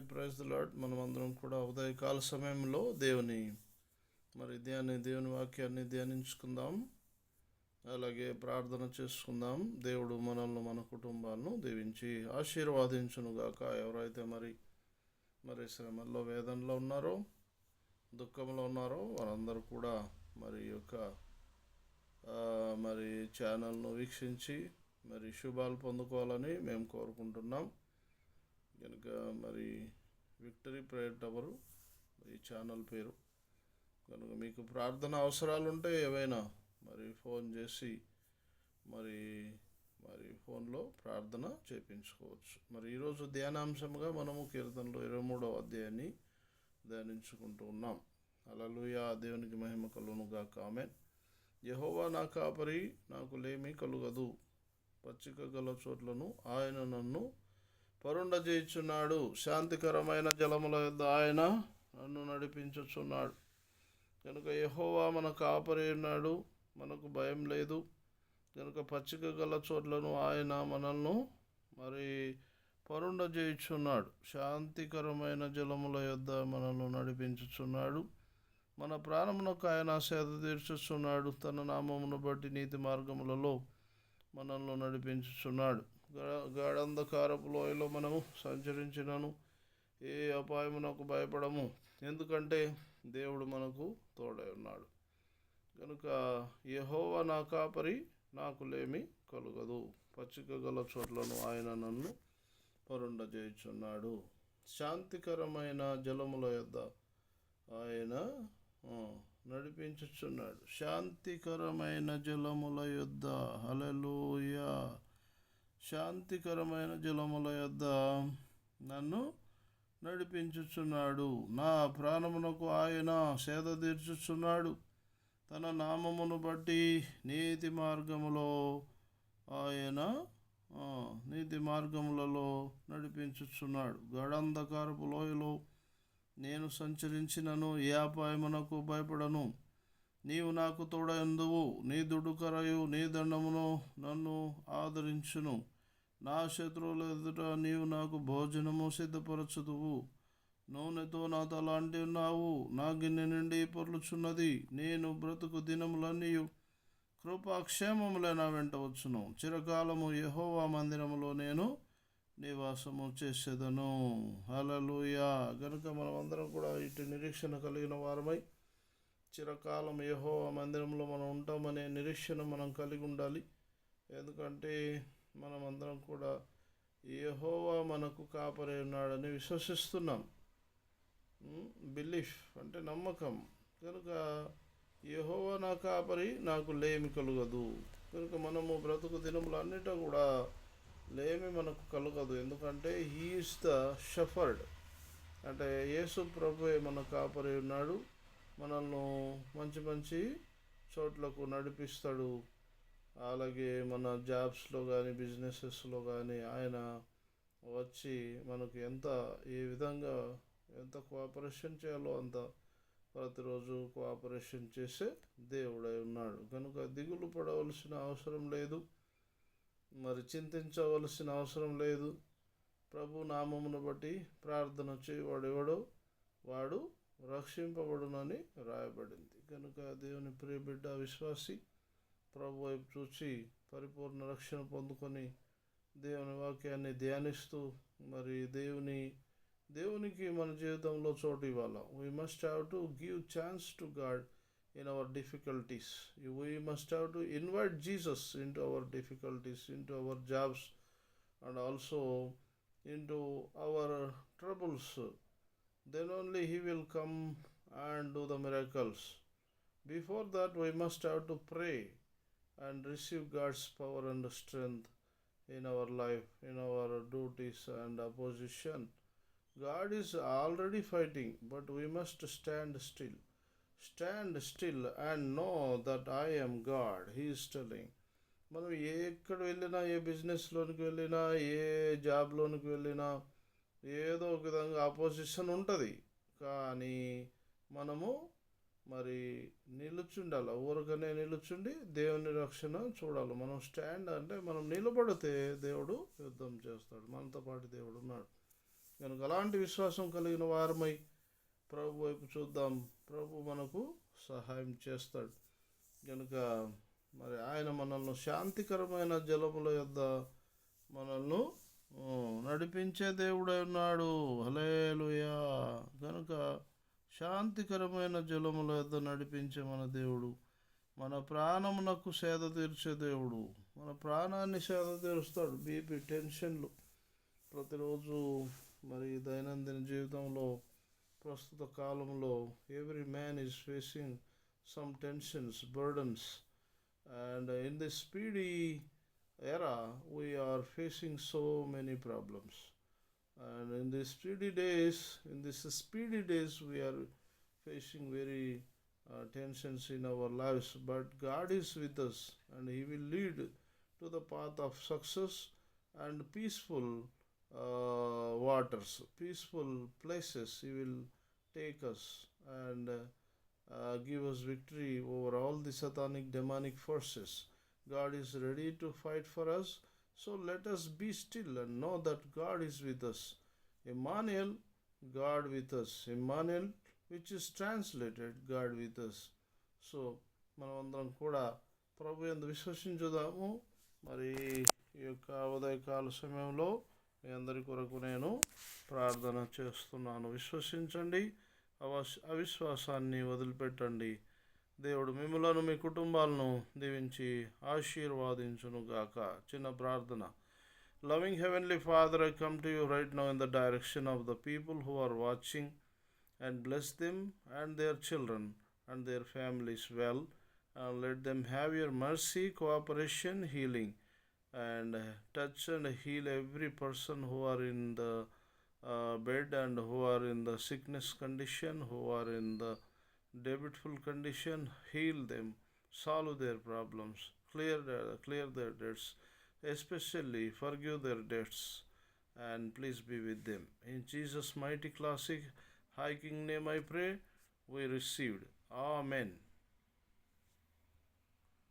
Praise the lord. మనమందరం కూడా ఉదయకాల సమయంలో దేవుని వాక్యాన్ని ధ్యానించుకుందాం. అలాగే ప్రార్థన చేసుకుందాం. దేవుడు మనల్ని, మన కుటుంబాలను దీవించి ఆశీర్వాదించునుగాక. ఎవరైతే మరి శ్రమల్లో, వేదనలో ఉన్నారో, దుఃఖంలో ఉన్నారో వారందరూ కూడా మరి యొక్క ఛానల్ను వీక్షించి శుభాలు పొందుకోవాలని మేము కోరుకుంటున్నాం. కనుక విక్టరీ ప్రేయర్ టవర్ ఈ ఛానల్ పేరు. కనుక మీకు ప్రార్థన అవసరాలు ఉంటే ఏవైనా ఫోన్ చేసి ఫోన్లో ప్రార్థన చేయించుకోవచ్చు. ఈరోజు ధ్యానాంశంగా మనము కీర్తనలు 23వ అధ్యాయాన్ని ధ్యానించుకుంటూ ఉన్నాం. హల్లెలూయా, దేవునికి మహిమ కలుగునుగాక. ఆమేన్. యెహోవా నా కాపరి, నాకు లేమి కలుగదు. పచ్చిక గల చోట్లను ఆయన నన్ను పరుండజేయుచున్నాడు. శాంతికరమైన జలముల యొద్ద ఆయన నన్ను నడిపించుచున్నాడు. కనుక యెహోవా మన కాపరి ఉన్నాడు, మనకు భయం లేదు. కనుక పచ్చిక గల చోట్లను ఆయన మనల్ని పరుండజేయుచున్నాడు. శాంతికరమైన జలముల యొద్ద మనల్ని నడిపించుచున్నాడు. మన ప్రాణమునకు ఆయన సేద తీర్చుచున్నాడు. తన నామమును బట్టి నీతి మార్గములలో మనల్ని నడిపించుచున్నాడు. గాఢంధకారపు లోయలో మనము సంచరించినను ఏ అపాయమునకు భయపడము, ఎందుకంటే దేవుడు మనకు తోడై ఉన్నాడు. కనుక యెహోవా నా కాపరి, నాకు లేమి కలుగదు. పచ్చిక గల చోట్లను ఆయన నన్ను పరుండజేయుచున్నాడు. శాంతికరమైన జలముల యొద్ద ఆయన నడిపించుచున్నాడు. శాంతికరమైన జలముల యొద్ద, హల్లెలూయా, శాంతికరమైన జలముల యొద్ద నన్ను నడిపించుచున్నాడు. నా ప్రాణమునకు ఆయన సేద తీర్చుచున్నాడు. తన నామమును బట్టి నీతి మార్గములలో నడిపించుచున్నాడు. గాఢంధకారపు లోయలో నేను సంచరించినను ఏ అపాయమునకు భయపడను. నీవు నాకు తోడయందువు. నీ దుడుకరయు నీ దండమును నన్ను ఆదరించును. నా శత్రువుల ఎదుట నీవు నాకు భోజనము సిద్ధపరచుదువు. నూనెతో నా తల అంటి ఉన్నావు. నా గిన్నె నిండి పొర్లుచున్నది. నేను బ్రతుకు దినములన్నీ కృపాక్షేమములే నా వెంట వచ్చును. చిరకాలము యెహోవా మందిరములో నేను నివాసము చేసేదను. హల్లెలూయా. కనుక మనమందరం కూడా ఇటు నిరీక్షణ కలిగిన వారమై చిరకాలం యెహోవా మందిరంలో మనం ఉంటామనే నిరీక్షణ మనం కలిగి ఉండాలి. ఎందుకంటే మనమందరం కూడా యెహోవా మనకు కాపరి ఉన్నాడని విశ్వసిస్తున్నాం. బిలీఫ్ అంటే నమ్మకం. కనుక యెహోవా నా కాపరి, నాకు లేమి కలుగదు. కనుక మనము బ్రతుకు దినములన్నిటా కూడా లేమి మనకు కలుగదు. ఎందుకంటే హీ ఈస్ ద షెఫర్డ్, అంటే యేసు ప్రభువే మన కాపరి ఉన్నాడు. మనల్ని మంచి మంచి చోట్లకు నడిపిస్తాడు. అలాగే మన జాబ్స్లో కానీ, బిజినెసెస్లో కానీ ఆయన వచ్చి మనకు ఏ విధంగా ఎంత కోఆపరేషన్ చేయాలో అంత ప్రతిరోజు కోఆపరేషన్ చేసే దేవుడై ఉన్నాడు. కనుక దిగులు పడవలసిన అవసరం లేదు, చింతించవలసిన అవసరం లేదు. ప్రభు నామమును బట్టి ప్రార్థన చేయవాడెవడో వాడు రక్షింపబడునని రాయబడింది. కనుక దేవుని ప్రియ బిడ్డ, విశ్వాసి ప్రభు వైపు చూచి పరిపూర్ణ రక్షణ పొందుకొని దేవుని వాక్యాన్ని ధ్యానిస్తూ దేవునికి మన జీవితంలో చోటు ఇవ్వాలి. We must have to give chance to God in our difficulties. We must have to invite Jesus into hour difficulties, into our jobs and also into our troubles. Then only he will come and do the miracles. Before that we must have to pray and receive God's power and strength in our life, in our duties and opposition. God is already fighting, but we must stand still and know that I am God, he is telling. మనం ఎక్కడ వెళ్ళినా, ఏ బిజినెస్లోనికి వెళ్ళినా, ఏ జాబ్లోనికి వెళ్ళినా ఏదో ఒక విధంగా opposition ఉంటుంది. కానీ మనము నిలుచుండాలి. ఊరకనే నిలుచుండి దేవుని రక్షణ చూడాలి. మనం స్టాండ్ అంటే మనం నిలబడితే దేవుడు యుద్ధం చేస్తాడు. మనతో పాటు దేవుడు ఉన్నాడు. కనుక అలాంటి విశ్వాసం కలిగిన వారమై ప్రభు వైపు చూద్దాం. ప్రభు మనకు సహాయం చేస్తాడు. కనుక మరి ఆయన మనల్ని శాంతికరమైన జలముల యొద్ద మనల్ని నడిపించే దేవుడై ఉన్నాడు. హల్లెలూయా. కనుక శాంతికరమైన జలముల యొద్ద నడిపించే మన దేవుడు, మన ప్రాణమునకు సేద తీర్చే దేవుడు. మన ప్రాణాన్ని సేద తీరుస్తాడు. బీపీ, టెన్షన్లు ప్రతిరోజు మరి దైనందిన జీవితంలో ప్రస్తుత కాలంలో every man is facing some tensions, burdens, and in this speedy era we are facing so many problems. And in these speedy days, we are facing very tensions in our lives. But God is with us, and He will lead to the path of success and peaceful waters, peaceful places. He will take us and give us victory over all the satanic demonic forces. God is ready to fight for us, so let us be still and know that God is with us. Emmanuel, God with us. Emmanuel, which is translated God with us. So మనమందరం కూడా ప్రభు యందు విశ్వసించుదాము. మరి ఈ యొక్క ఉదయకాల సమయంలో మీ అందరి కొరకు నేను ప్రార్థన చేస్తున్నాను. విశ్వసించండి, అవిశ్వాసాన్ని వదిలిపెట్టండి. దేవుడు మిమ్మలను మీ కుటుంబాలను దీవించి ఆశీర్వాదించునుగాక. చిన్న ప్రార్థన. Loving Heavenly Father, I come to you right now in the direction of the people who are watching, and bless them and their children and their families well, and let them have your mercy, cooperation, healing, and touch and heal every person who are in the bed and who are in the sickness condition, who are in the debtful condition. Heal them, solve their problems, clear their debts, especially forgive their debts, and please be with them. In Jesus' mighty classic high king name I pray, we received. Amen.